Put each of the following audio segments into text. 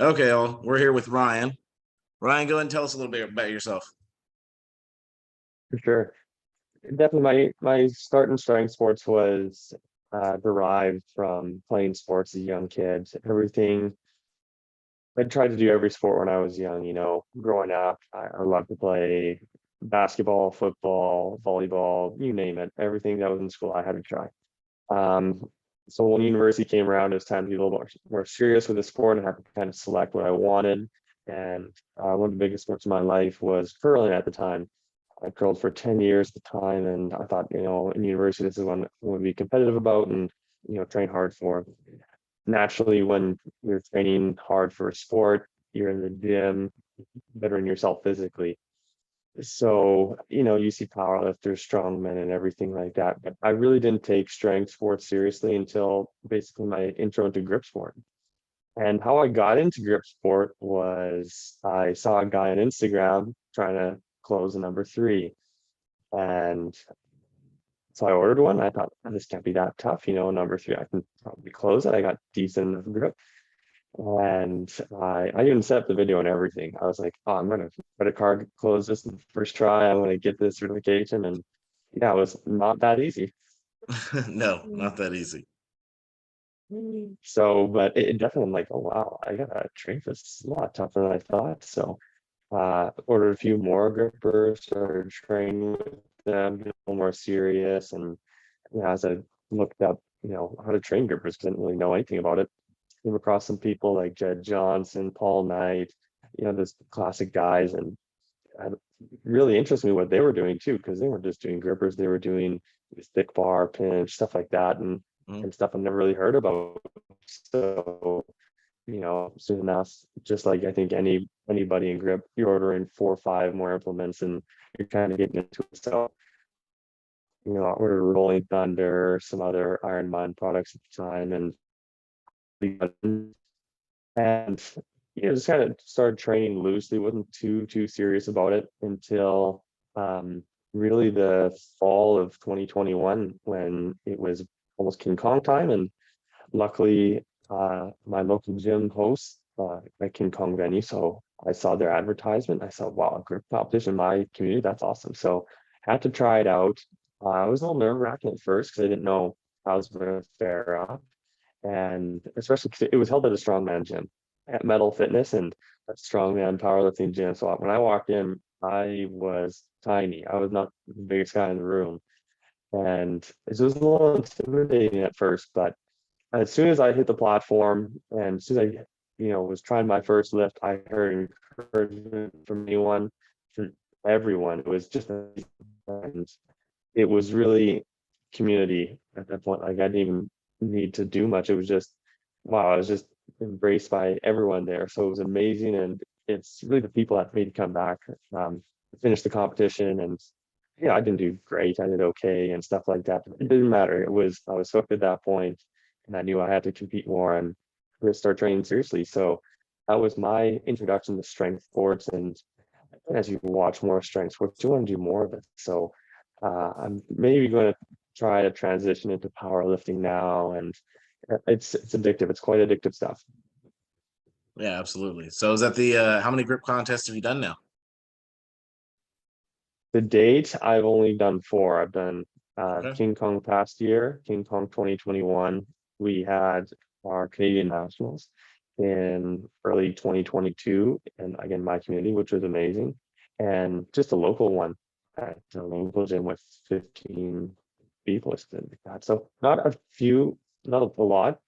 Okay, well, we're here with Ryan. Ryan, go ahead and tell us a little bit about yourself. For sure. Definitely my start in strength sports was derived from playing sports as a young kid. Everything I tried to do every sport when I was young, growing up. I loved to play basketball, football, volleyball, you name it. Everything that was in school I had to try. Um, so when university came around, it was time to be a little more serious with the sport and have to kind of select what I wanted. And one of the biggest sports of my life was curling at the time. I curled for 10 years at the time, and I thought, in university, this is one I want to be competitive about and, train hard for. Naturally, when you're training hard for a sport, you're in the gym, bettering yourself physically. So, you see powerlifters, strongmen, and everything like that. But I really didn't take strength sports seriously until basically my intro into grip sport. And how I got into grip sport was I saw a guy on Instagram trying to close a number three. And so I ordered one. I thought, "Oh, this can't be that tough, number three, I can probably close it. I got decent grip. And I even set up the video and everything. I was like, oh, I'm gonna credit card close this in the first try. I'm gonna get this certification. And yeah, it was not that easy. No, not that easy. So, but it definitely I'm like, oh wow, I gotta train for this. It's a lot tougher than I thought. So ordered a few more grippers, started training with them, get a little more serious. And as I looked up, how to train grippers, 'cause I didn't really know anything about it. Came across some people like Jed Johnson, Paul Knight, those classic guys, and it really interested me what they were doing too, because they weren't just doing grippers, they were doing this thick bar, pinch, stuff like that, and Mm. and stuff I've never really heard about. So, soon enough, just like I think anybody in grip, you're ordering 4 or 5 more implements, and you're kind of getting into it. So, I ordered Rolling Thunder, some other Iron Man products at the time, and just kind of started training loosely, wasn't too serious about it until um really the fall of 2021, when it was almost King Kong time. And luckily my local gym hosts a King Kong venue, so I saw their advertisement. I saw, wow, a group competition in my community, that's awesome. So I had to try it out. I was a little nerve-wracking at first because I didn't know how I was going to fare up, and especially because it was held at a strongman gym at Metal Fitness, and a strongman powerlifting gym. So when I walked in, I was tiny. I was not the biggest guy in the room, and it was a little intimidating at first. But as soon as I hit the platform, and as soon as I, was trying my first lift, I heard encouragement from from everyone. It was just, and it was really community at that point. Like I didn't even need to do much. It was just, wow, I was just embraced by everyone there. So it was amazing. And it's really the people that made me come back. Finish the competition, and I didn't do great. I did okay and stuff like that. But it didn't matter. I was hooked at that point, and I knew I had to compete more and really start training seriously. So that was my introduction to strength sports. And as you watch more strength sports, you want to do more of it. So I'm maybe going to try to transition into powerlifting now, and it's addictive. It's quite addictive stuff. Yeah, absolutely. So is that the how many grip contests have you done now? The date, I've only done 4. I've done Okay. King Kong past year, King Kong 2021. We had our Canadian Nationals in early 2022, and again, my community, which was amazing. And just a local one at a local gym with 15 people or something like that. So not a few, not a lot.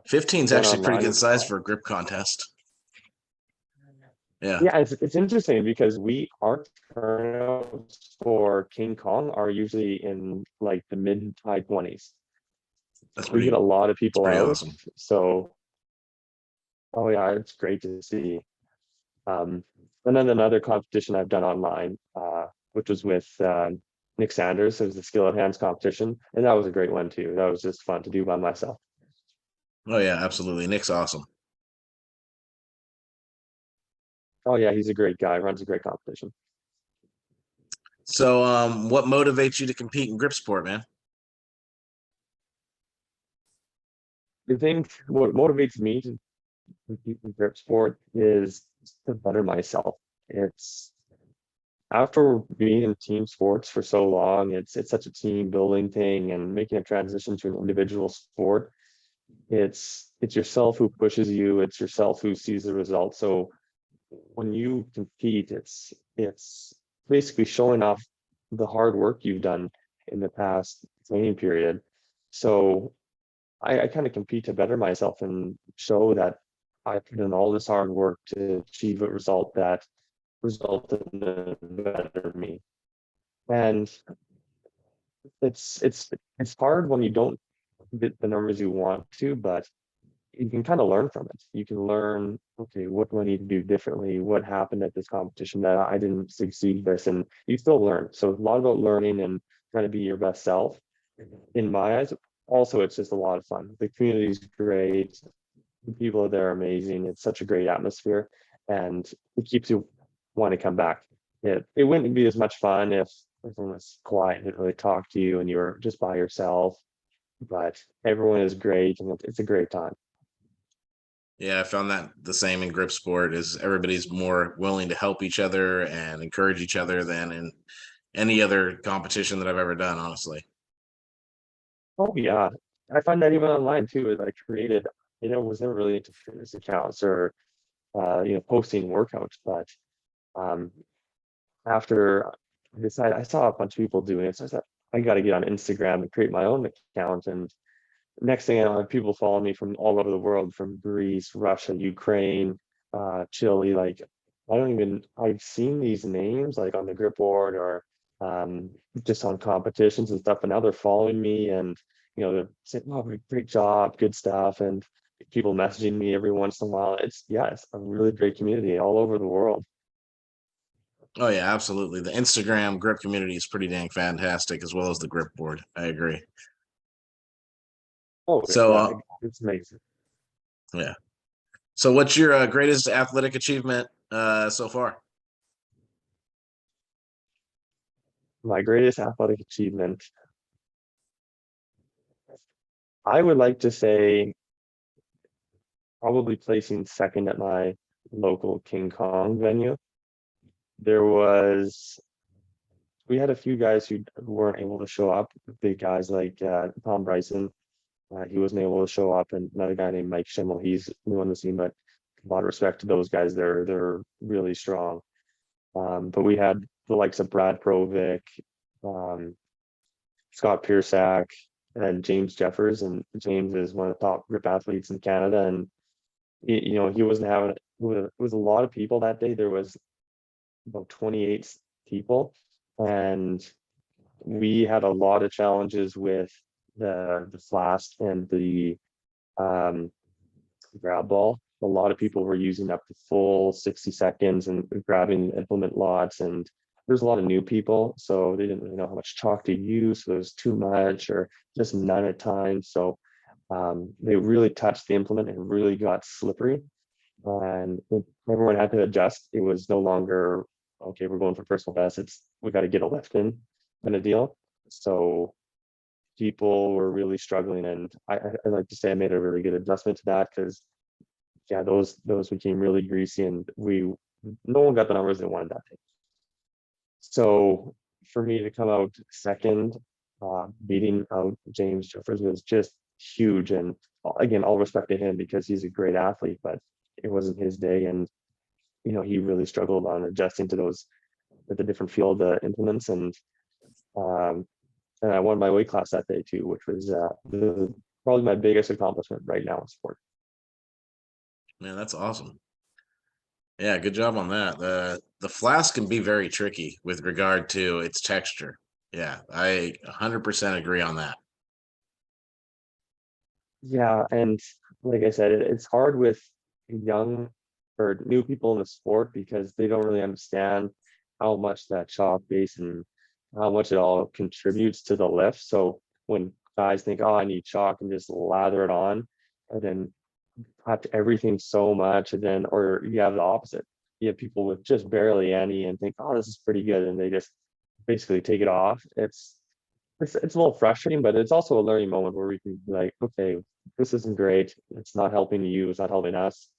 Fifteen is Done actually pretty online good with size for a grip contest. Yeah. yeah, it's interesting because our turnouts for King Kong are usually in like the mid high 20s. That's We get a lot of people pretty out. awesome. So oh yeah, it's great to see. Um, and then another competition I've done online, which was with Nick Sanders. It was the skill of hands competition, and that was a great one too. That was just fun to do by myself. Oh yeah, absolutely. Nick's awesome. Oh yeah, he's a great guy. Runs a great competition. So what motivates you to compete in grip sport, man? I think what motivates me to compete in grip sport is to better myself. It's after being in team sports for so long, it's such a team building thing, and making a transition to an individual sport. It's yourself who pushes you. It's yourself who sees the results. So when you compete, it's basically showing off the hard work you've done in the past training period. So I kind of compete to better myself and show that I put in all this hard work to achieve a result that resulted in a better me. And it's hard when you don't get the numbers you want to, but you can kind of learn from it. You can learn, okay, what do I need to do differently? What happened at this competition that I didn't succeed this? And you still learn. So a lot about learning and trying to be your best self in my eyes. Also, it's just a lot of fun. The community is great. The people there are amazing. It's such a great atmosphere, and it keeps you want to come back. It wouldn't be as much fun if everyone was quiet and didn't really talk to you and you were just by yourself. But everyone is great, and it's a great time. Yeah, I found that the same in grip sport is everybody's more willing to help each other and encourage each other than in any other competition that I've ever done, honestly. Oh yeah, I find that even online too. As I created, was never really into fitness accounts or posting workouts, but um, after I decided, I saw a bunch of people doing it, so I said I got to get on Instagram and create my own account. And next thing I know, I have people following me from all over the world, from Greece, Russia, Ukraine, Chile. Like I've seen these names like on the grip board or um, just on competitions and stuff, and now they're following me, and they're saying, "Oh, great job, good stuff," and people messaging me every once in a while. It's a really great community all over the world. Oh yeah, absolutely. The Instagram grip community is pretty dang fantastic, as well as the grip board. I agree. Oh So yeah, it's amazing. yeah. So what's your greatest athletic achievement so far? My greatest athletic achievement, I would like to say, probably placing second at my local King Kong venue. There was We had a few guys who weren't able to show up. Big guys like Tom Bryson, he wasn't able to show up, and another guy named Mike Schimmel. He's new on the scene, but a lot of respect to those guys. They're really strong. But we had the likes of Brad Provic, um, Scott Piersack, and James Jeffers. And James is one of the top grip athletes in Canada. And he wasn't having it was a lot of people that day. There was about 28 people, and we had a lot of challenges with the flask and the um, grab ball. A lot of people were using up to full 60 seconds and grabbing implement lots, and there's a lot of new people, so they didn't really know how much chalk to use. So there was too much or just none at times. So they really touched the implement and really got slippery, and everyone had to adjust. It was no longer okay, we're going for personal best. It's we got to get a lift in kind of deal. So people were really struggling, and I like to say I made a really good adjustment to that, because yeah, those became really greasy, and no one got the numbers they wanted that day. So for me to come out second, beating out James Jeffers was just huge. And again, all respect to him because he's a great athlete, but it wasn't his day, and he really struggled on adjusting to the different field implements. Um, and I won my weight class that day too, which was probably my biggest accomplishment right now in sport. Man, that's awesome. Yeah, good job on that. The flask can be very tricky with regard to its texture. Yeah, I 100% agree on that. Yeah, and like I said, it's hard with young or new people in the sport because they don't really understand how much that chalk base and how much it all contributes to the lift. So when guys think, "Oh, I need chalk," and just lather it on, and then touch everything so much, and then or you have the opposite. You have people with just barely any and think, "Oh, this is pretty good," and they just basically take it off. It's a little frustrating, but it's also a learning moment where we can be like, okay, this isn't great. It's not helping you. It's not helping us.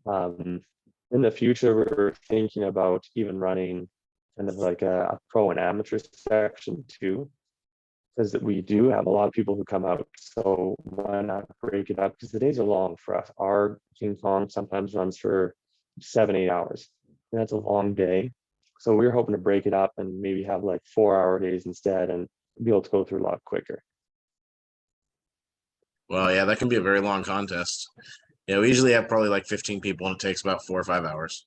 In the future, we're thinking about even running kind of like a pro and amateur section too, because we do have a lot of people who come out. So why not break it up? Because the days are long for us. Our King Kong sometimes runs for 7, 8 hours. And that's a long day. So we are hoping to break it up and maybe have like 4 hour days instead and be able to go through a lot quicker. Well, yeah, that can be a very long contest. Yeah, we usually have probably like 15 people and it takes about 4 or 5 hours.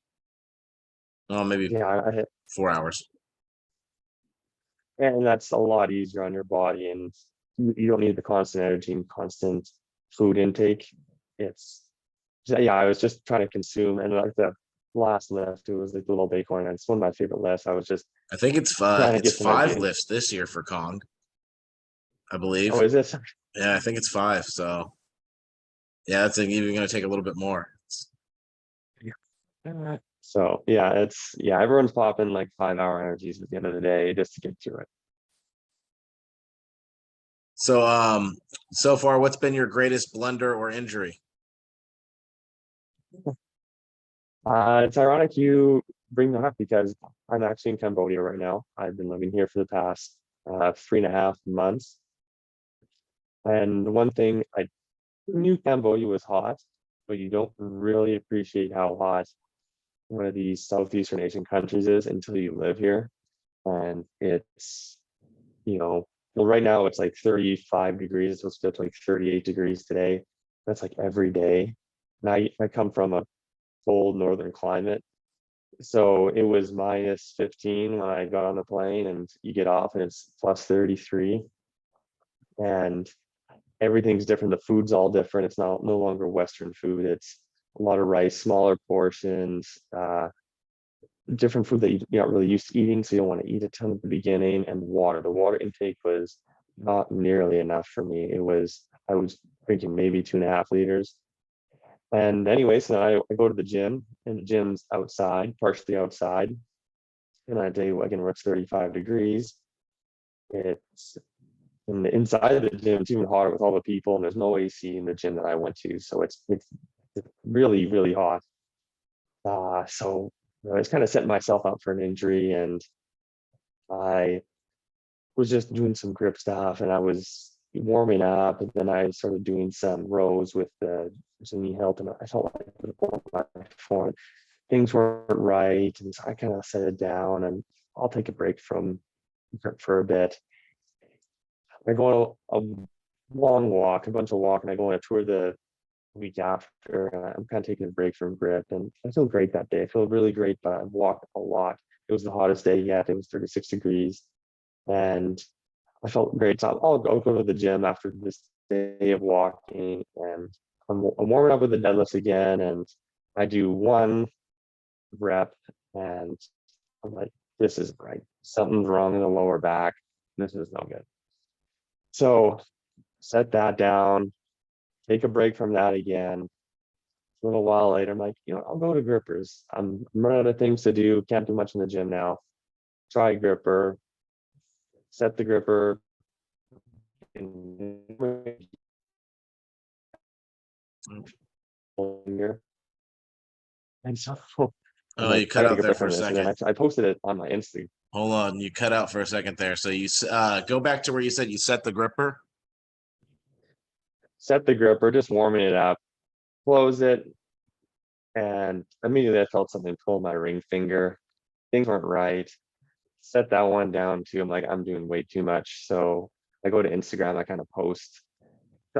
Oh, maybe Yeah, 4 hours. and that's a lot easier on your body, and you don't need the constant energy and constant food intake. It's yeah, I was just trying to consume, and like the last lift, it was like the little Bitcoin, and it's one of my favorite lifts. I was just I think trying to it's get to my five game. lifts this year for Kong, I Oh, believe. is this? Yeah, I think it's five. So yeah, it's even going to take a little bit more. So yeah, it's yeah, everyone's popping like 5 hour energies at the end of the day just to get through it. So so far, what's been your greatest blunder or injury? It's ironic you bring that up because I'm actually in Cambodia right now. I've been living here for the past 3.5 months. And the one thing I knew Cambodia was hot, but you don't really appreciate how hot one of these Southeastern Asian countries is until you live here. And it's, you know, well, right now it's like 35 degrees. It's supposed to get to like 38 degrees today. That's like every day. And I come from a cold northern climate. So it was minus 15 when I got on the plane, and you get off and it's plus 33. And everything's different. The food's all different. It's not no longer Western food. It's a lot of rice, smaller portions, different food that you're not really used to eating. So you don't want to eat a ton at the beginning. And water. The water intake was not nearly enough for me. I was drinking maybe 2.5 liters. And anyway, so I go to the gym, and the gym's outside, partially outside. And I day again, where it's 35 degrees. It's in the inside of the gym, it's even hotter with all the people, and there's no AC in the gym that I went to. So it's really, really hot. So I was kind of setting myself up for an injury, and I was just doing some grip stuff, and I was warming up, and then I started doing some rows with the knee help, and I felt like my form things weren't right, and so I kind of set it down, and I'll take a break from grip for a bit. I go on a long walk, a bunch of walk, and I go on a tour the week after, and I'm kind of taking a break from grip, and I feel great that day. I feel really great, but I've walked a lot. It was the hottest day yet. It was 36 degrees, and I felt great. So I'll go to the gym after this day of walking, and I'm warming up with the deadlifts again, and I do one rep, and I'm like, this isn't right. Something's wrong in the lower back. This is no good. So set that down, take a break from that again. A little while later, I'm like, I'll go to grippers. I'm running out of things to do. Can't do much in the gym now. Try gripper, set the gripper. And so I'm Oh, you like, I cut gotta out take a there break for a from this. And then second. I posted it on my Instagram. Hold on, you cut out for a second there. So you go back to where you said you set the gripper. Set the gripper, just warming it up, close it, and immediately I felt something pull my ring finger. Things weren't right. Set that one down too. I'm like, I'm doing way too much. So I go to Instagram, I kind of post.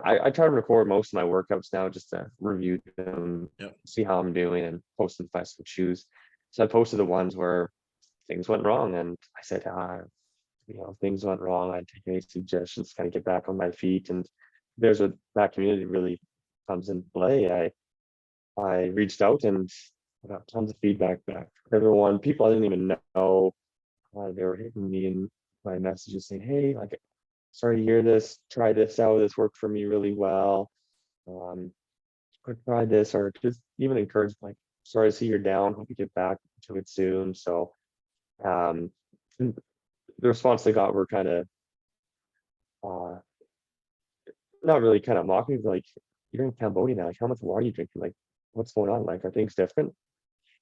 I try to record most of my workouts now just to review them, Yep. see how I'm doing, and post them if I so choose. So I posted the ones where things went wrong, and I said, things went wrong. I'd take any suggestions, kind of get back on my feet. And there's that community really comes into play. I reached out, and I got tons of feedback back. Everyone, people I didn't even know, they were hitting me in my messages saying, "Hey, like, sorry to hear this. Try this out. This worked for me really well. Um, or try this," or just even encourage, like, "Sorry to see you're down. Hope you get back to it soon." So, um, and the response they got were kind of uh, not really kind of mocking, but like, "You're in Cambodia now. Like, how much water are you drinking? Like, what's going on? Like, are things different?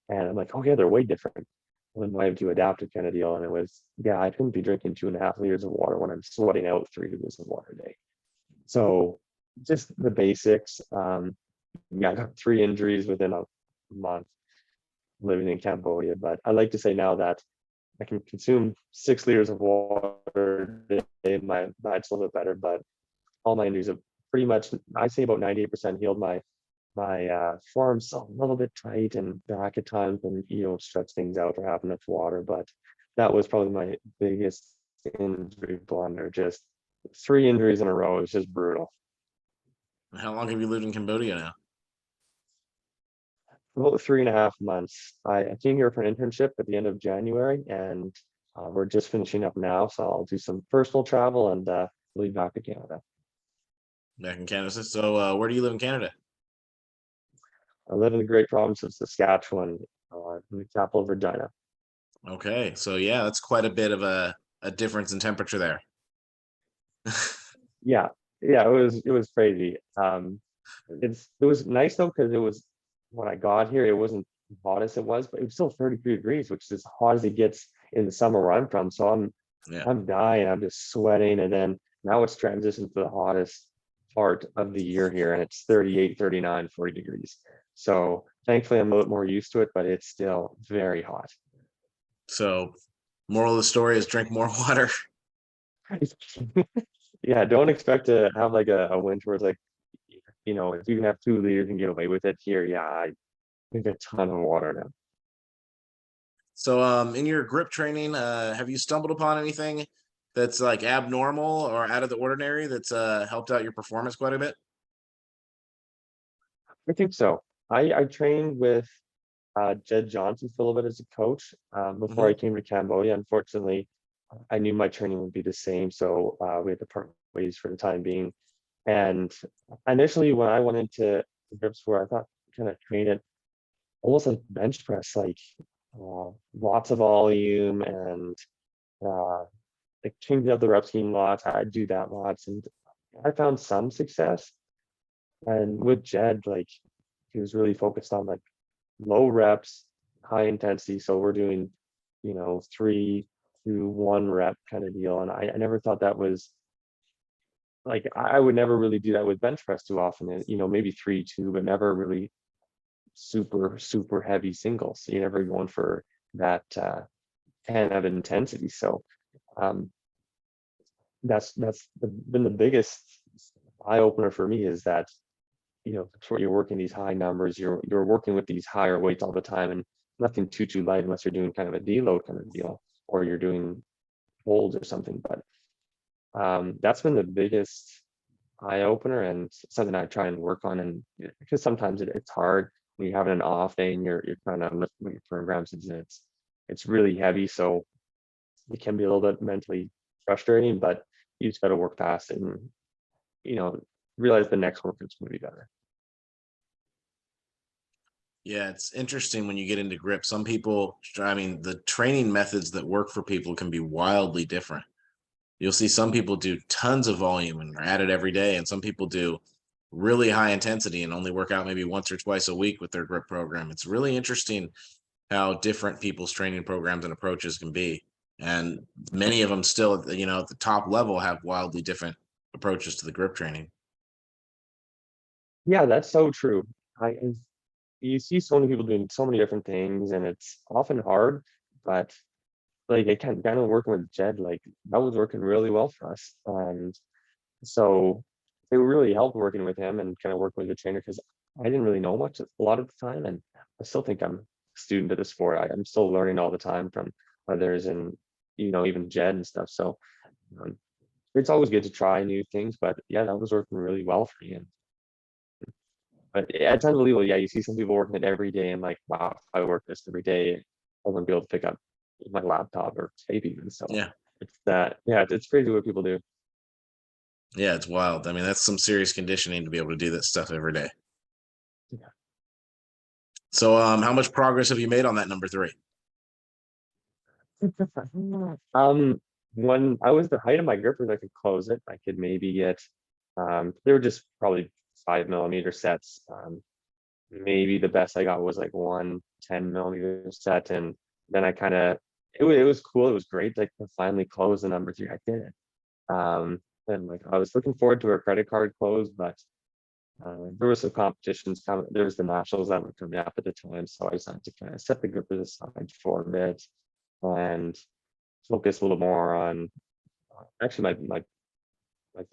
And I'm like, oh yeah, they're way different. When I have to adapt it kind of deal. And it was, yeah, I couldn't be drinking 2.5 liters of water when I'm sweating out 3 liters of water a day. So just the basics. Yeah, I got 3 injuries within a month living in Cambodia, but I like to say now that I can consume 6 liters of water a day. My diet's a little bit better, but all my injuries have pretty much, I say about 98% healed. My forearm's still a little bit tight and back at times and stretch things out or have enough water. But that was probably my biggest injury blunder. Just 3 injuries in a row is just brutal. How long have you lived in Cambodia now? About 3.5 months. I came here for an internship at the end of January, and we're just finishing up now. So I'll do some personal travel and leave back to Canada. Back in Canada. So where do you live in Canada? I live in the great province of Saskatchewan, in the capital of Regina. Okay, so yeah, that's quite a bit of a difference in temperature there. Yeah, yeah, it was crazy. It was nice though because it was when I got here, it wasn't as hot as it was, but it was still 33 degrees, which is as hot as it gets in the summer where I'm from. So Yeah. I'm dying, I'm just sweating, and then now it's transitioned to the hottest part of the year here, and it's 38, 39, 40 degrees. So thankfully I'm a little more used to it, but it's still very hot. So moral of the story is drink more water. Yeah, don't expect to have like a winter where it's like, if you can have 2 liters and get away with it here, yeah, I drink a ton of water now. So in your grip training, have you stumbled upon anything that's like abnormal or out of the ordinary that's helped out your performance quite a bit? I think so. I trained with Jed Johnson for a little bit as a coach before I Hmm. came to Cambodia. Unfortunately, I knew my training would be the same, so we had to part ways for the time being. And initially, when I went into the grip sport, I thought kind of train it almost like bench press, like lots of volume and uh, like changing up the rep scheme lots. I do that lots, and I found some success. And with Jed, like he was really focused on like low reps, high intensity. So we're doing, 3 to 1 rep kind of deal. And I never thought that was like I would never really do that with bench press too often. And, maybe 3, 2, but never really super, super heavy singles. So you're never going for that 10 of intensity. So um been the biggest eye opener for me is that that's where you're working these high numbers, you're working with these higher weights all the time, and nothing too light unless you're doing kind of a deload kind of deal, or you're doing holds or something. But that's been the biggest eye opener and something I try and work on. And because sometimes it's hard when you're having an off day and you're trying to lift your programs, and it's really heavy, so it can be a little bit mentally frustrating, but you just got to work past it and you know realize the next workout's going to be better. Yeah, it's interesting when you get into grip. Some people, I mean, the training methods that work for people can be wildly different. You'll see some people do tons of volume and are at it every day, and some people do really high intensity and only work out maybe once or twice a week with their grip program. It's really interesting how different people's training programs and approaches can be. And many of them still, at the top level have wildly different approaches to the grip training. Yeah, that's so true. And you see so many people doing so many different things, and it's often hard, but like I kind of working with Jed, like that was working really well for us. And so it really helped working with him and kind of working with the trainer because I didn't really know much a lot of the time. And I still think I'm a student of the sport. I'm still learning all the time from others and, even Jed and stuff. So um, it's always good to try new things. But yeah, that was working really well for me. But it's unbelievable. Yeah, you see some people working it every day and like, wow, if I work this every day, I wouldn't be able to pick up my laptop or tape even. So Yeah. it's that, yeah, it's crazy what people do. Yeah, it's wild. I mean, that's some serious conditioning to be able to do that stuff every day. Yeah. So, how much progress have you made on that number three? Um, when I was the height of my grippers, I could close it. I could maybe get, they were just probably 5 millimeter sets. maybe the best I got was like 1 10 millimeter set, and then I kind of it was cool. It was great like to finally close the number three. I did it. And like I was looking forward to a credit card close, but there was some competitions coming. There was the nationals that were coming up at the time, so I decided to kind of set the grippers aside for a bit and focus a little more on actually my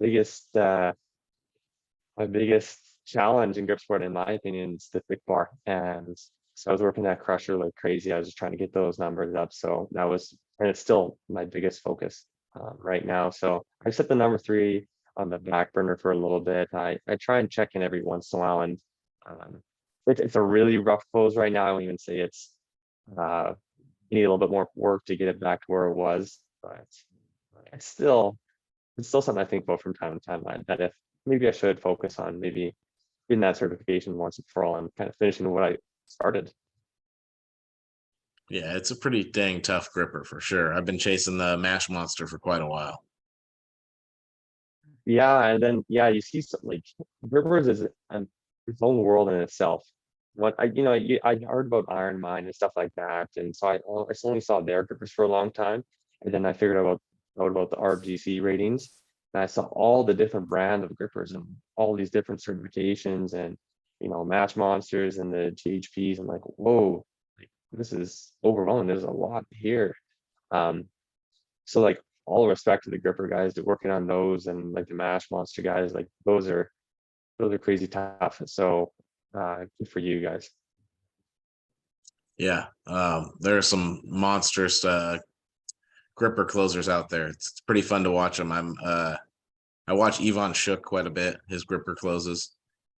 biggest my biggest challenge in grip sport, in my opinion, is the thick bar. And so I was working that crusher like crazy. I was just trying to get those numbers up. So that was, and it's still my biggest focus right now. So I set the number three on the back burner for a little bit. I try and check in every once in a while, and um, it's a really rough close right now. I won't even say it's uh, you need a little bit more work to get it back to where it was, but it's still something I think about from time to time. That if maybe I should focus on maybe getting that certification once and for all and kind of finishing what I started. Yeah, it's a pretty dang tough gripper for sure. I've been chasing the Mash Monster for quite a while. Yeah, and then yeah, you see some like Rivers is its own world in itself. What I I heard about Iron Mine and stuff like that, and so I only saw their grippers for a long time, and then I figured out about the RGC ratings, and I saw all the different brand of grippers and all these different certifications and Match Monsters and the GHPs. I'm like, whoa, like, this is overwhelming. There's a lot here. Um, so like all respect to the gripper guys that working on those and like the mash monster guys, like those are crazy tough. So good for you guys. Yeah, there are some monstrous gripper closers out there. It's pretty fun to watch them. I watch Yvonne Shook quite a bit. His gripper closes.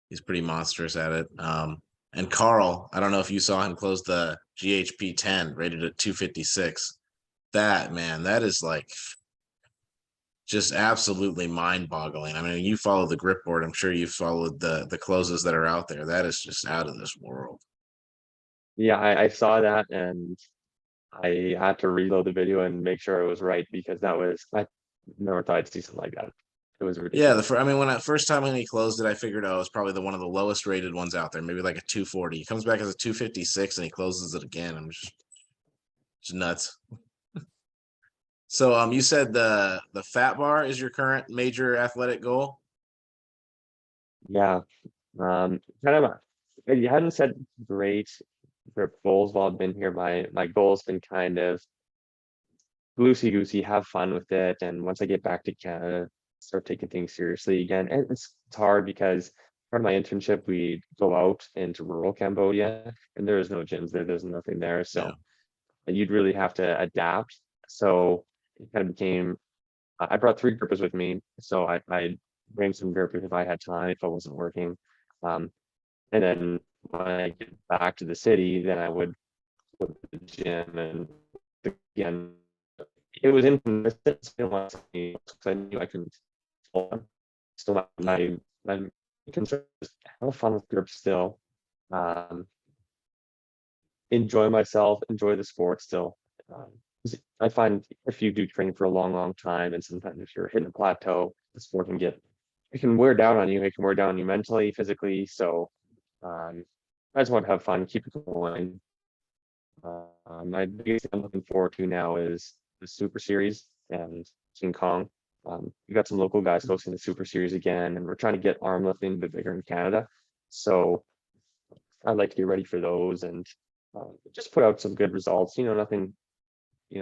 He's pretty monstrous at it. And Carl, I don't know if you saw him close the GHP 10 rated at 256. That man, that is like just absolutely mind-boggling. I mean, you follow the grip board. I'm sure you followed the closes that are out there. That is just out of this world. Yeah, I saw that and I had to reload the video and make sure it was right because I never thought I'd see something like that. It was Yeah, ridiculous. I mean, when I first time when he closed it, I figured, oh, it's probably the one of the lowest rated ones out there, maybe like a 240. He comes back as a 256 and he closes it again. I'm just nuts. So you said the fat bar is your current major athletic goal? Yeah. Kind of you hadn't said great for goals while I've been here. My goal's been kind of loosey goosey, have fun with it. And once I get back to Canada, start taking things seriously again. And it's hard because part of my internship, we go out into rural Cambodia and there is no gyms there. There's nothing there. Yeah. So you'd really have to adapt. So it kind of became, I brought three grippers with me. So I bring some grippers if I had time, if I wasn't working. Um, and then when I get back to the city, then I would go to the gym and again it was inconsistent because I knew I couldn't hold on. So my concern is have fun with groups still. Um, enjoy myself, enjoy the sport still. 'Cause I find if you do training for a long time, and sometimes if you're hitting a plateau, the sport can get it can wear down on you. It can wear down on you mentally, physically. So I just want to have fun, keep it going. My biggest thing I'm looking forward to now is the Super Series and King Kong. We got some local guys hosting the Super Series again, and we're trying to get arm lifting a bit bigger in Canada. So I'd like to get ready for those and just put out some good results. Nothing,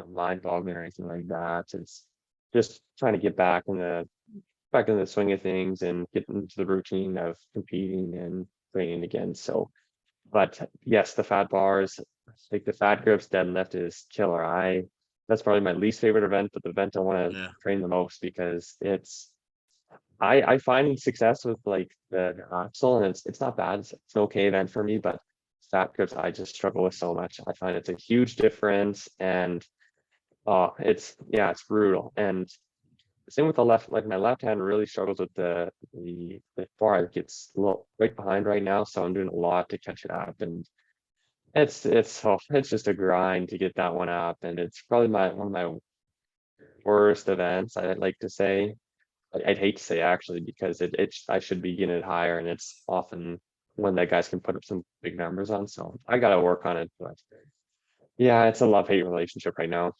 mind-boggling or anything like that. It's just trying to get back in the swing of things and get into the routine of competing and training again. So but yes, the fat bars, like the fat grips deadlift is killer. That's probably my least favorite event, but the event I want to Yeah. train the most because I find success with like the axle and it's not bad. It's an okay event for me, but fat grips I just struggle with so much. I find it's a huge difference and it's brutal. And same with the left, like my left hand really struggles with the bar. It gets a little right behind right now, so I'm doing a lot to catch it up, and it's just a grind to get that one up, and it's probably my one of my worst events. I'd like to say, I'd hate to say actually because I should be getting it higher, and it's often one that guys can put up some big numbers on. So I gotta work on it. But yeah, it's a love-hate relationship right now.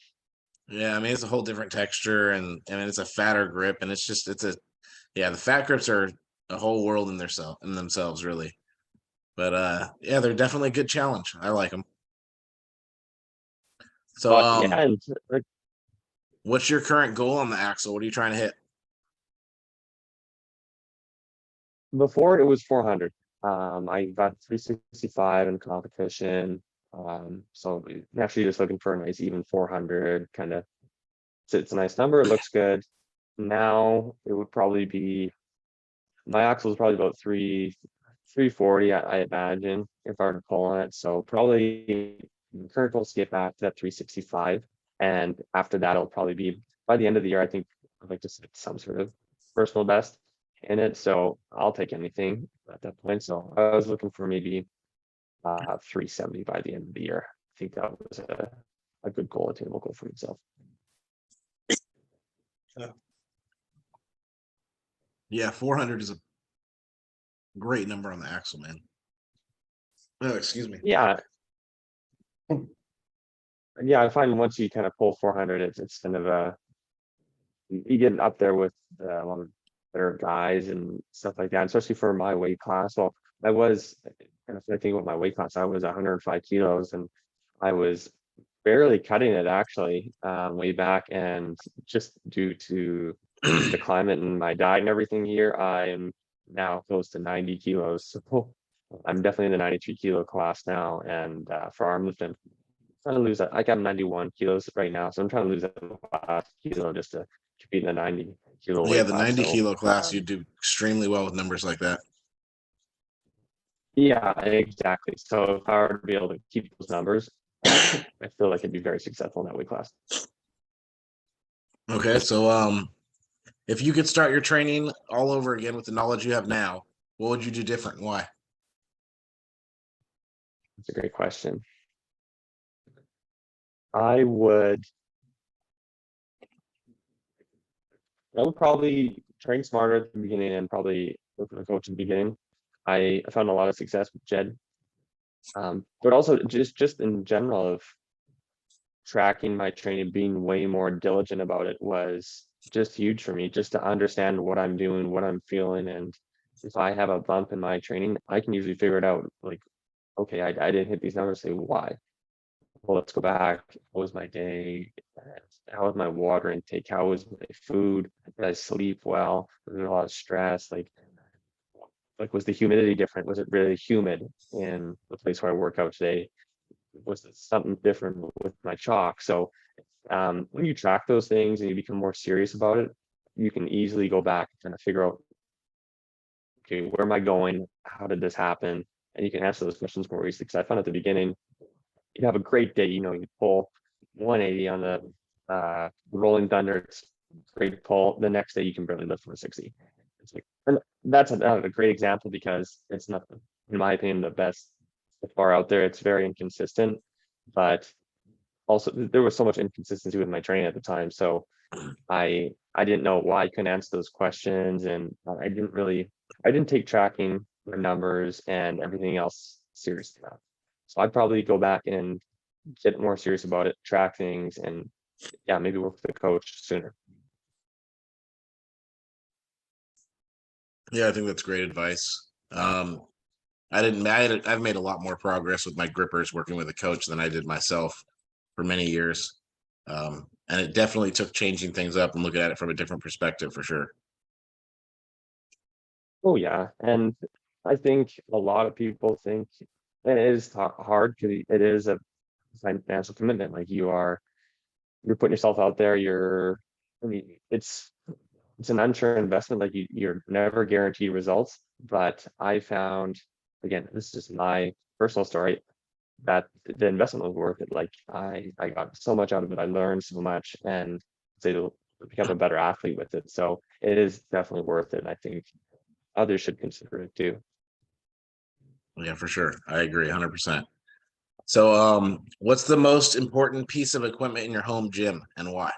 Yeah, I mean it's a whole different texture, and I mean it's a fatter grip, and the fat grips are a whole world in themselves, really. But yeah, they're definitely a good challenge. I like them. So But yeah, and like what's your current goal on the axle? What are you trying to hit? before it was 400. I got 365 in competition. So actually just looking for a nice even 400 kind of. It's a nice number. It looks good. Now it would probably be my axle is probably about 340, I imagine, if I were to pull on it. So probably current goal is to get back to that 365. And after that, it'll probably be by the end of the year, I think I'd like to set some sort of personal best in it. So I'll take anything at that point. So I was looking for maybe 370 by the end of the year. I think that was a good goal, attainable goal for myself. Yeah, 400 is a great number on the axle, man. Oh, excuse me. Yeah. Yeah, I find once you kind of pull 400, it's kind of you get up there with a lot of better guys and stuff like that, especially for my weight class. Well, I was, and if I think about my weight class, I was 105 kilos and I was barely cutting it actually way back. And just due to the climate and my diet and everything here, I'm now close to 90 kilos. So I'm definitely in the 93 kilo class now. And for arm lifting, trying to lose that. I got 91 kilos right now, so I'm trying to lose that last kilo just to be in the 90 kilo Yeah, weight the class. 90 So kilo class, you do extremely well with numbers like that. yeah, exactly. So if I were to be able to keep those numbers, I feel like I'd be very successful in that weight class. Okay, so if you could start your training all over again with the knowledge you have now, what would you do different and why? That's a great question. I would I would probably train smarter at the beginning and probably work with a coach in the beginning. I found a lot of success with Jed. But also just in general of tracking my training, being way more diligent about it was just huge for me, just to understand what I'm doing, what I'm feeling. And if I have a bump in my training, I can usually figure it out. Like, okay, I didn't hit these numbers, say why? Well, let's go back. How was my day? How was my water intake? How was my food? Did I sleep well? Was there a lot of stress? Like was the humidity different? Was it really humid in the place where I work out today? Was it something different with my chalk? So when you track those things and you become more serious about it, you can easily go back and kind of figure out, okay, where am I going? How did this happen? And you can answer those questions more easily. Because I found at the beginning, you have a great day, you pull 180 on the rolling thunder, it's great pull. The next day you can barely lift 160. It's like, and that's a great example because it's not, in my opinion, the best so far out there. It's very inconsistent, but also there was so much inconsistency with my training at the time. So I didn't know why I couldn't answer those questions, and I didn't take tracking the numbers and everything else seriously enough. So I'd probably go back and get more serious about it, track things, and yeah, maybe work with the coach sooner. Yeah, I think that's great advice. I've made a lot more progress with my grippers working with a coach than I did myself for many years. And it definitely took changing things up and looking at it from a different perspective for sure. Oh yeah, and I think a lot of people think it is hard because it is a financial commitment. Like you're putting yourself out there. I mean, it's an unsure investment. Like you're never guaranteed results. But I found, again, this is my personal story, that the investment was worth it. Like I got so much out of it. I learned so much and was able to become a better athlete with it. So it is definitely worth it. I think others should consider it too. Yeah, for sure. I agree 100%. So, what's the most important piece of equipment in your home gym and why?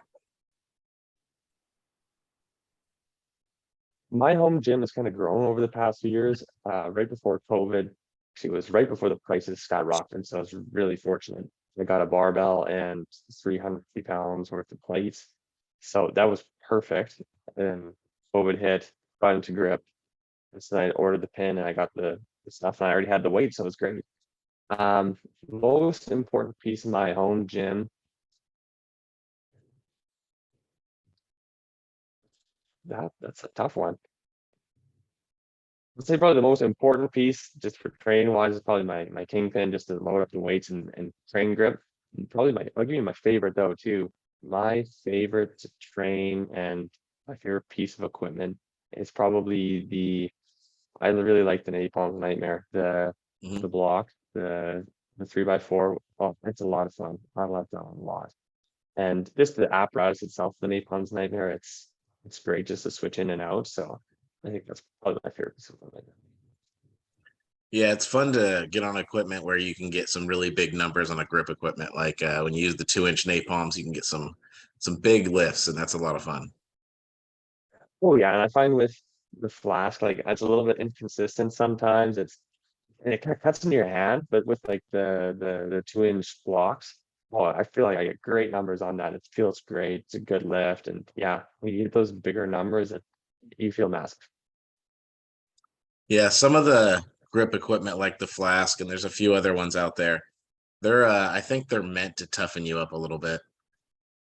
my home gym has kind of grown over the past few years. Right before COVID, actually, it was right before the prices skyrocketed, so I was really fortunate. I got a barbell and 350 pounds worth of plates, so that was perfect. And COVID hit, got into grip, and so I ordered the pin and I got the stuff, and I already had the weight, so it was great. Most important piece in my home gym, that's a tough one. I'd say probably the most important piece, just for training wise, is probably my kingpin, just to load up the weights and train grip. And probably I'll give you my favorite though too. My favorite to train and my favorite piece of equipment is probably I really like the Napalm Nightmare, Mhm. the block, the 3x4. Oh, it's a lot of fun. I love that one a lot. And just the apparatus itself, the Napalm's Nightmare, it's great just to switch in and out. So I think that's probably my favorite piece of equipment. Yeah, it's fun to get on equipment where you can get some really big numbers on a grip equipment. Like when you use the 2-inch napalms, you can get some big lifts, and that's a lot of fun. Oh yeah, and I find with the flask, like it's a little bit inconsistent sometimes. It kind of cuts into your hand, but with like the 2-inch blocks, oh, I feel like I get great numbers on that. It feels great. It's a good lift, and yeah, when you get those bigger numbers, you feel massive. Yeah, some of the grip equipment like the flask, and there's a few other ones out there. They're I think they're meant to toughen you up a little bit.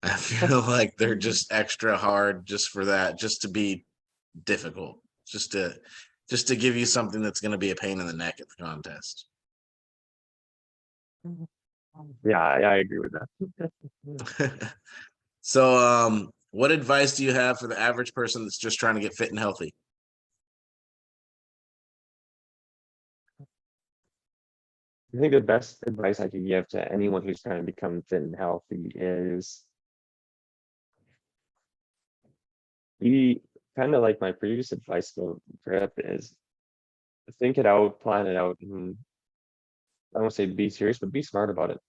I feel like they're just extra hard just for that, just to be difficult, just to give you something that's going to be a pain in the neck at the contest. Yeah, I agree with that. So, what advice do you have for the average person that's just trying to get fit and healthy? I think the best advice I could give to anyone who's trying to become fit and healthy is be kind of like my previous advice for prep is think it out, plan it out, and I don't want to say be serious, but be smart about it.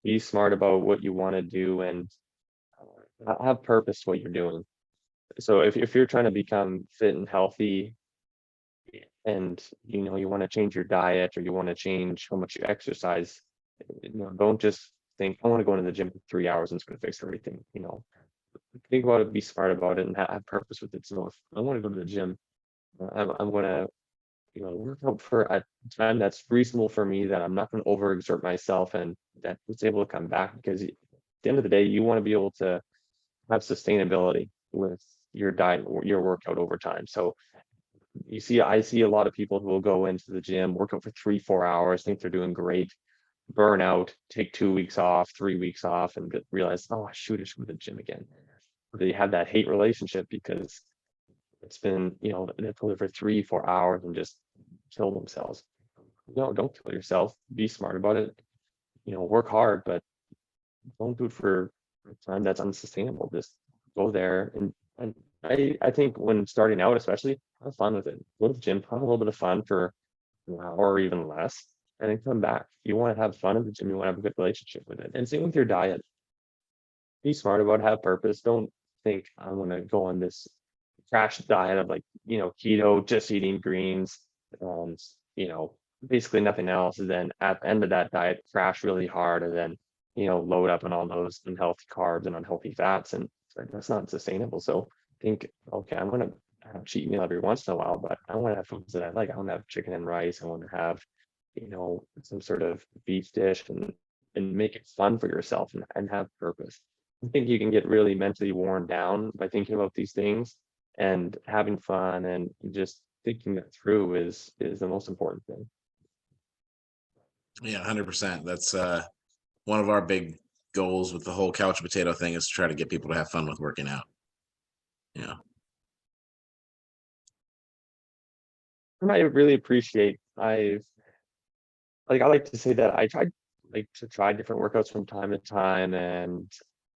Be smart about what you want to do and have purpose to what you're doing. So if you're trying to become fit and healthy and you want to change your diet or you want to change how much you exercise, don't just think I want to go into the gym for 3 hours and it's going to fix everything. Think about it, be smart about it, and have purpose with it. So if I want to go to the gym, I'm going to work out for a time that's reasonable for me, that I'm not going to overexert myself, and that it's able to come back, because at the end of the day, you want to be able to have sustainability with your diet, or your workout over time. So I see a lot of people who will go into the gym, work out for 3, 4 hours, think they're doing great, burn out, take 2 weeks off, 3 weeks off, and realize, oh shoot, I should go to the gym again. They have that hate relationship because it's been, they've go there for 3, 4 hours and just kill themselves. No, don't kill yourself. Be smart about it. Work hard, but don't do it for a time that's unsustainable. Just go there, and I think when starting out, especially, have fun with it. Go to the gym, have a little bit of fun for an hour or even less, and then come back. You want to have fun at the gym, you want to have a good relationship with it. And same with your diet. Be smart about it, have purpose. Don't think I'm gonna go on this crash diet of like, keto, just eating greens, um, you know, basically nothing else. And then at the end of that diet, crash really hard and then, load up on all those unhealthy carbs and unhealthy fats. And it's like, that's not sustainable. So think, okay, I'm gonna have a cheat meal every once in a while, but I want to have foods that I like. I want to have chicken and rice. I want to have, some sort of beef dish, and make it fun for yourself, and have purpose. I think you can get really mentally worn down by thinking about these things, and having fun and just thinking that through is the most important thing. Yeah, 100%. That's one of our big goals with the whole couch potato thing is to try to get people to have fun with working out. Yeah. And I really appreciate I like to say that I tried like to try different workouts from time to time, and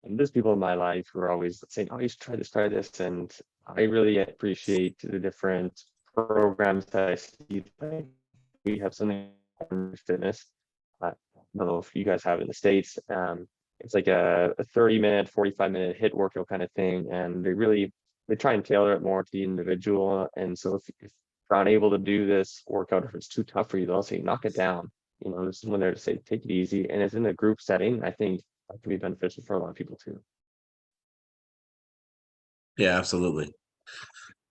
there's people in my life who are always saying, oh, you should try this, and I really appreciate the different programs that I see. Like, we have something on fitness. I don't know if you guys have it in the States. It's like a 30-minute, 45-minute hit workout kind of thing. And they really they try and tailor it more to the individual. And so if you're unable to do this workout, if it's too tough for you, they'll say knock it down. You know, there's someone there to say take it easy. And it's in a group setting. I think that can be beneficial for a lot of people too. Yeah, absolutely.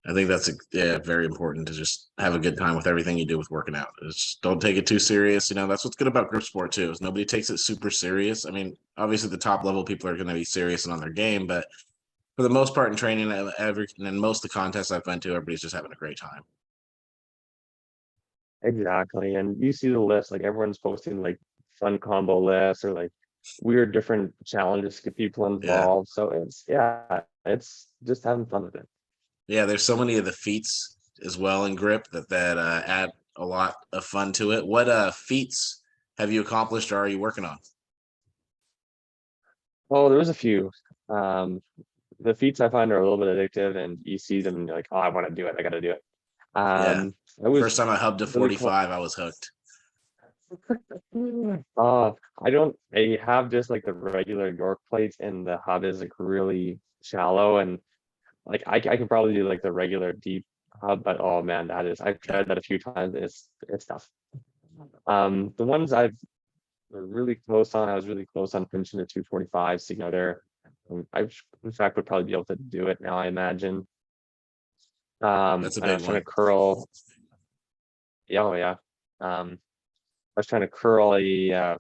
I think that's yeah, very important to just have a good time with everything you do with working out. Just don't take it too serious. You know, that's what's good about grip sport too, is nobody takes it super serious. I mean, obviously the top level people are going to be serious and on their game, but for the most part in training, and most of the contests I've been to, everybody's just having a great time. Exactly. And you see the list, like everyone's posting like fun combo lists or like weird different challenges to get people Yeah. involved. So it's yeah, it's just having fun with it. Yeah, there's so many of the feats as well in grip that add a lot of fun to it. What feats have you accomplished or are you working on? Oh, there was a few. Um, the feats I find are a little bit addictive and you see them and you're like, oh, I want to do it. I got to do it. Yeah. I was First time I hubbed to really close. 45, I was hooked. I have just like the regular York plates and the hub is like really shallow and like I can probably do like the regular deep hub, but oh man, I've Yeah. tried that a few times. It's tough. The ones I've really close on, I was really close on finishing the 245. So you know, there, I in fact would probably be able to do it now. I imagine. That's a And I big was trying to one. curl. Yeah, oh yeah. I was trying to curl a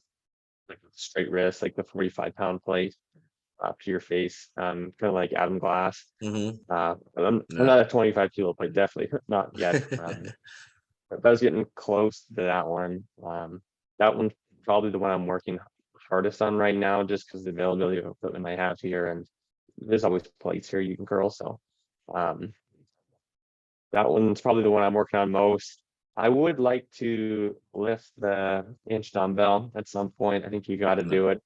like a straight wrist, like the 45-pound plate up to your face, kind of like Adam Glass. Hmm. I'm Yeah. not a 25-kilo plate, definitely not yet. But I was getting close to that one. That one's probably the one I'm working hardest on right now, just because the availability of equipment I have here, and there's always plates here you can curl. So um, that one's probably the one I'm working on most. I would like to lift the inch dumbbell at some point. I think you got to No. do it.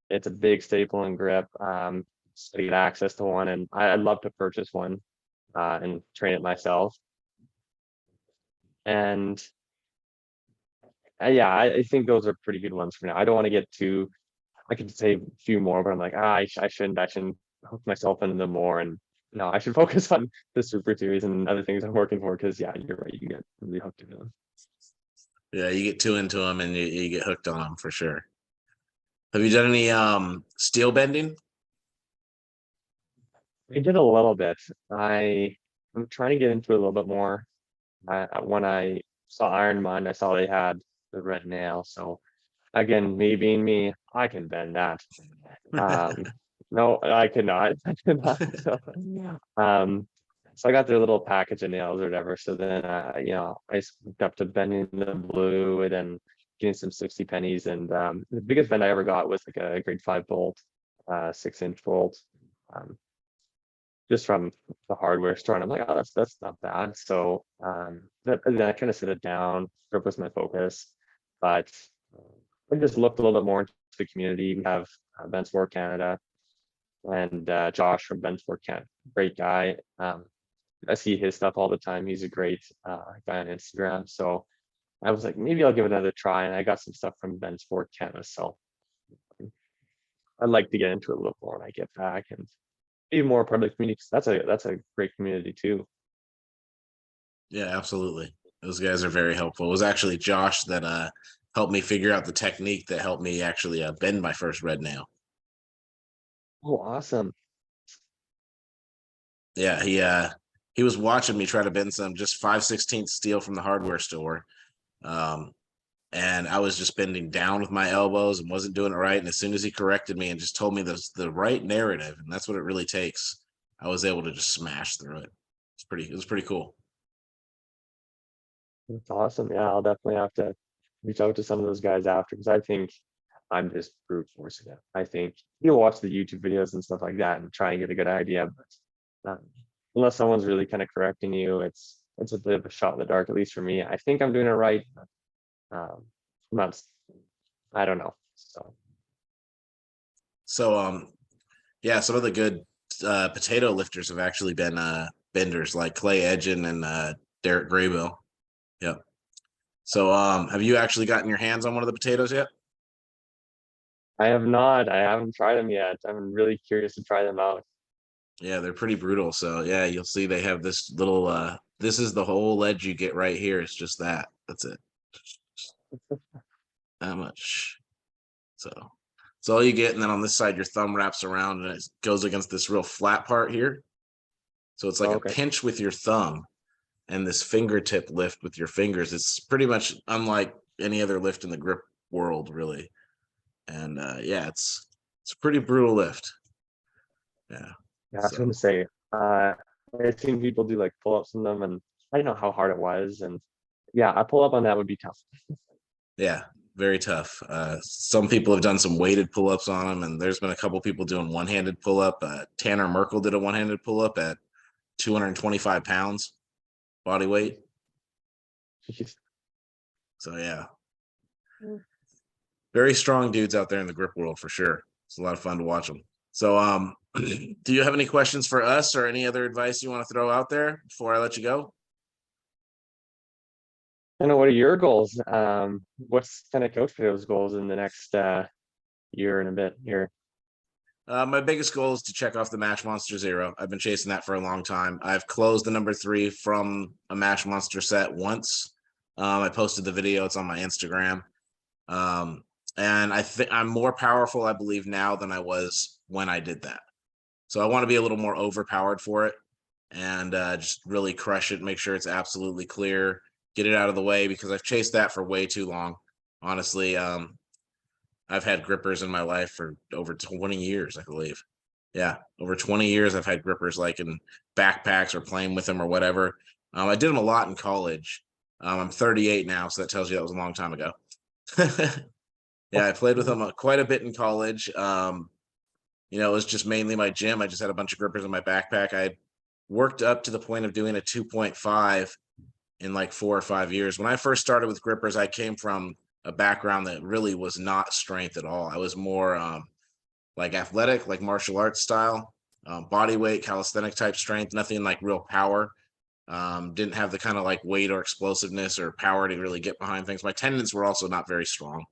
It's a big staple in grip. So to get access to one, and I'd love to purchase one and train it myself. And yeah, I think those are pretty good ones for now. I don't want to get too. I could say a few more, but I'm like, I shouldn't. I shouldn't hook myself into them more. And no, I should focus on the super series and other things I'm working for. Because yeah, you're right. You can get really hooked into them. Yeah, you get too into them and you get hooked on them for sure. Have you done any steel bending? I did a little bit. I'm trying to get into it a little bit more. When I saw Iron Man, I saw they had the red nail. So again, me being me, I can bend that. Um, no, I cannot. I cannot. So, um, so I got their little package of nails or whatever. So then, you know, I skipped up to bending the blue and then getting some 60 pennies. And the biggest bend I ever got was like a grade 5 bolt, 6-inch bolt. Um, just from the hardware store. And I'm like, oh, that's not bad. So and then I kind of set it down, grip was my focus. But I just looked a little bit more into the community. We have Ben Sport Canada and Josh from Ben Sport Canada, great guy. I see his stuff all the time. He's a great guy on Instagram. So I was like, maybe I'll give it another try. And I got some stuff from Ben Sport Canada. So I'd like to get into it a little more when I get back and be more part of the community. 'Cause that's a great community too. Yeah, absolutely. Those guys are very helpful. It was actually Josh that helped me figure out the technique that helped me actually bend my first red nail. Oh, awesome. Yeah, he was watching me try to bend some just 5/16 steel from the hardware store. Um, and I was just bending down with my elbows and wasn't doing it right. And as soon as he corrected me and just told me the right narrative, and that's what it really takes, I was able to just smash through it. It was pretty cool. That's awesome. Yeah, I'll definitely have to reach out to some of those guys after because I think I'm just brute forcing it. I think you'll watch the YouTube videos and stuff like that and try and get a good idea, but unless someone's really kind of correcting you, it's a bit of a shot in the dark, at least for me. I think I'm doing it right. Um, I'm not, I don't know. So So yeah, some of the good potato lifters have actually been benders like Clay Edgin and Derek Graybill. Yep. So have you actually gotten your hands on one of the potatoes yet? I have not. I haven't tried them yet. I'm really curious to try them out. Yeah, they're pretty brutal. So yeah, you'll see they have this little this is the whole ledge you get right here. It's just that. That's it. That much. So it's all you get. And then on this side, your thumb wraps around and it goes against this real flat part here. So it's like Oh, a okay. pinch with your thumb and this fingertip lift with your fingers. It's pretty much unlike any other lift in the grip world, really. And yeah, it's a pretty brutal lift. Yeah. Yeah, I was So gonna say, I've seen people do like pull-ups in them, and I didn't know how hard it was. And yeah, a pull-up on that would be tough. yeah, very tough. Some people have done some weighted pull-ups on them, and there's been a couple people doing one-handed pull-up. Tanner Merkel did a one-handed pull-up at 225 pounds body weight. Jeez. So yeah, Mm. very strong dudes out there in the grip world for sure. It's a lot of fun to watch them. So do you have any questions for us or any other advice you want to throw out there before I let you go? I know, what are your goals? What's kind of coach for those goals in the next year and a bit here? My biggest goal is to check off the Match Monster Zero. I've been chasing that for a long time. I've closed the number 3 from a Match Monster set once. I posted the video. It's on my Instagram. Um, and I think I'm more powerful, I believe, now than I was when I did that. So I want to be a little more overpowered for it and just really crush it, make sure it's absolutely clear, get it out of the way because I've chased that for way too long. Honestly, I've had grippers in my life for over 20 years, I believe. Yeah, over 20 years, I've had grippers like in backpacks or playing with them or whatever. I did them a lot in college. I'm 38 now, so that tells you that was a long time ago. Yeah, I played with them quite a bit in college. It was just mainly my gym. I just had a bunch of grippers in my backpack. I worked up to the point of doing a 2.5 in like 4 or 5 years. When I first started with grippers, I came from a background that really was not strength at all. I was more like athletic, like martial arts style, body weight, calisthenic type strength, nothing like real power. Didn't have the kind of like weight or explosiveness or power to really get behind things. My tendons were also not very strong.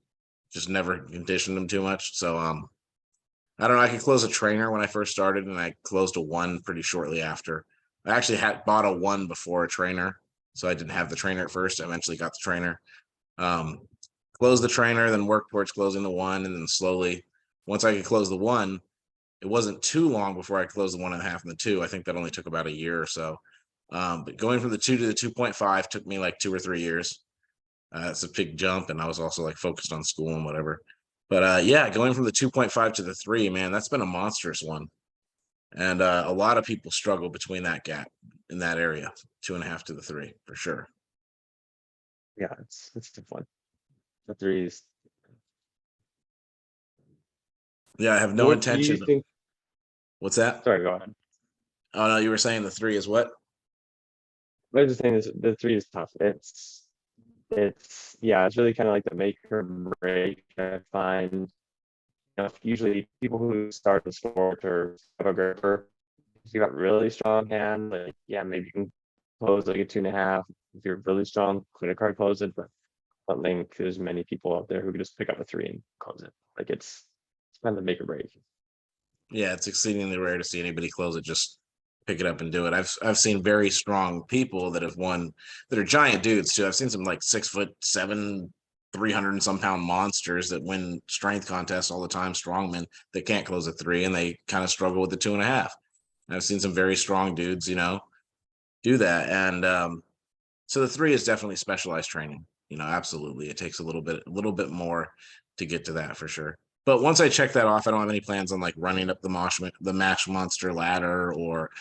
Just never conditioned them too much. So I don't know. I could close a trainer when I first started, and I closed a 1 pretty shortly after. I actually had bought a 1 before a trainer, so I didn't have the trainer at first. I eventually got the trainer. Um, Closed the trainer, then worked towards closing the 1, and then slowly, once I could close the 1, it wasn't too long before I closed the 1.5 and the 2. I think that only took about a year or so. But going from the 2 to the 2.5 took me like 2 or 3 years. It's a big jump, and I was also like focused on school and whatever. But yeah, going from the 2.5 to the 3, man, that's been a monstrous one. And a lot of people struggle between that gap in that area, 2.5 to the 3 for sure. Yeah, it's a tough one. The threes. Yeah, I have no What do you intention. think? What's that? Sorry, go ahead. Oh no, you were saying the 3 is what? I was just saying this, the three is tough. It's yeah, it's really kind of like the make or break. I find, usually people who start the sport or have a gripper, if you got really strong hand, like yeah, maybe you can close like a 2.5. If you're really strong, credit card close it, but I don't think there's many people out there who can just pick up a 3 and close it. Like it's kind of the make or break. Yeah, it's exceedingly rare to see anybody close it. Just pick it up and do it. I've seen very strong people that have won that are giant dudes too. I've seen some like 6'7", 300 and some pound monsters that win strength contests all the time. Strongmen that can't close a 3 and they kind of struggle with the 2.5. I've seen some very strong dudes, do that. And so the 3 is definitely specialized training. Absolutely, it takes a little bit more to get to that for sure. But once I check that off, I don't have any plans on like running up the Match Monster ladder, or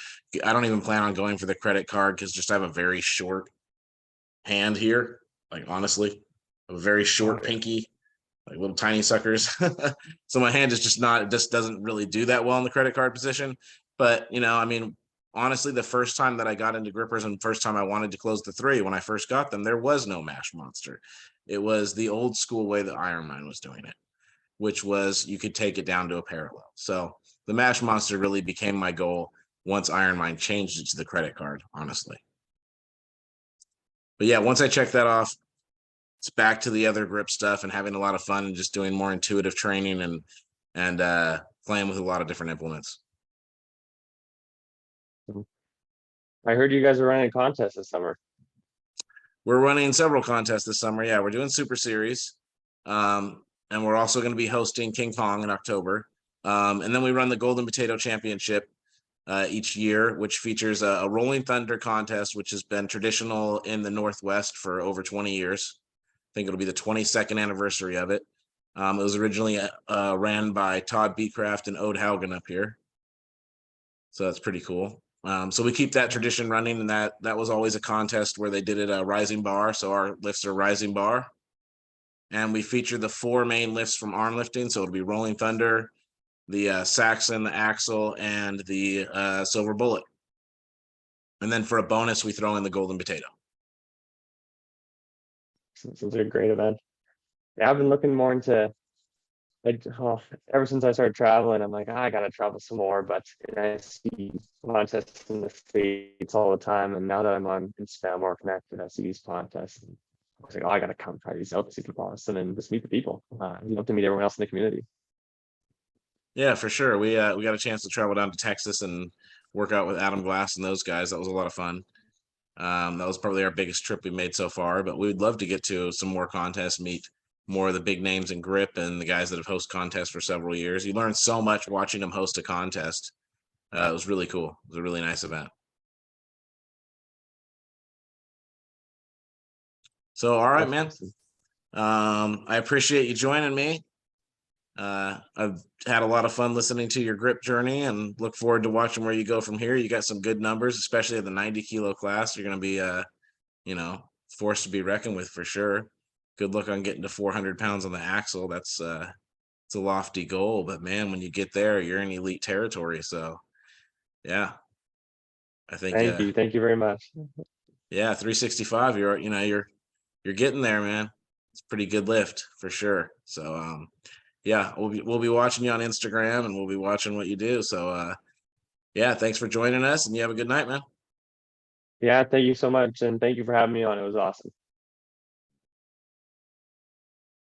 I don't even plan on going for the credit card because just I have a very short hand here. Like honestly, a very short Okay. pinky, like little tiny suckers. So my hand is just not, it just doesn't really do that well in the credit card position. But I mean, honestly, the first time that I got into grippers and first time I wanted to close the 3, when I first got them, there was no Mash Monster. It was the old school way that Ironman was doing it, which was you could take it down to a parallel. So the Mash Monster really became my goal once Ironman changed it to the credit card, honestly. But yeah, once I checked that off, it's back to the other grip stuff and having a lot of fun and just doing more intuitive training and playing with a lot of different implements. I heard you guys are running a contest this summer. We're running several contests this summer. Yeah, we're doing Super Series. And we're also going to be hosting King Kong in October. And then we run the Golden Potato Championship each year, which features a Rolling Thunder contest, which has been traditional in the Northwest for over 20 years. I think it'll be the 22nd anniversary of it. It was originally ran by Todd Beecraft and Ode Haugen up here. So that's pretty cool. So we keep that tradition running, and that was always a contest where they did it a rising bar. So our lifts are rising bar. And we feature the 4 main lifts from arm lifting. So it'll be Rolling Thunder, the Saxon, the Axle, and the Silver Bullet. And then for a bonus, we throw in the Golden Potato. This is a great event. Yeah, I've been looking more into, like, ever since I started traveling, I'm like, I gotta travel some more. But I see contests in the States all the time, and now that I'm on Instagram more connected, I see these contests. And I was like, I gotta come try these out. These people are awesome, and just meet the people. I'd love to meet everyone else in the community. Yeah, for sure. We got a chance to travel down to Texas and work out with Adam Glass and those guys. That was a lot of fun. That was probably our biggest trip we made so far, but we'd love to get to some more contests, meet more of the big names in grip and the guys that have hosted contests for several years. You learn so much watching them host a contest. It was really cool. It was a really nice event. So, all right, That's man. awesome. I appreciate you joining me. I've had a lot of fun listening to your grip journey and look forward to watching where you go from here. You got some good numbers, especially at the 90-kilo class. You're going to be, forced to be reckoned with for sure. Good luck on getting to 400 pounds on the axle. It's a lofty goal, but man, when you get there, you're in elite territory. So yeah, I think, Thank you very much. yeah, 365, you're getting there, man. It's a pretty good lift for sure. So, yeah, we'll be watching you on Instagram and we'll be watching what you do. So, yeah, thanks for joining us and you have a good night, man. Yeah, thank you so much, and thank you for having me on. It was awesome.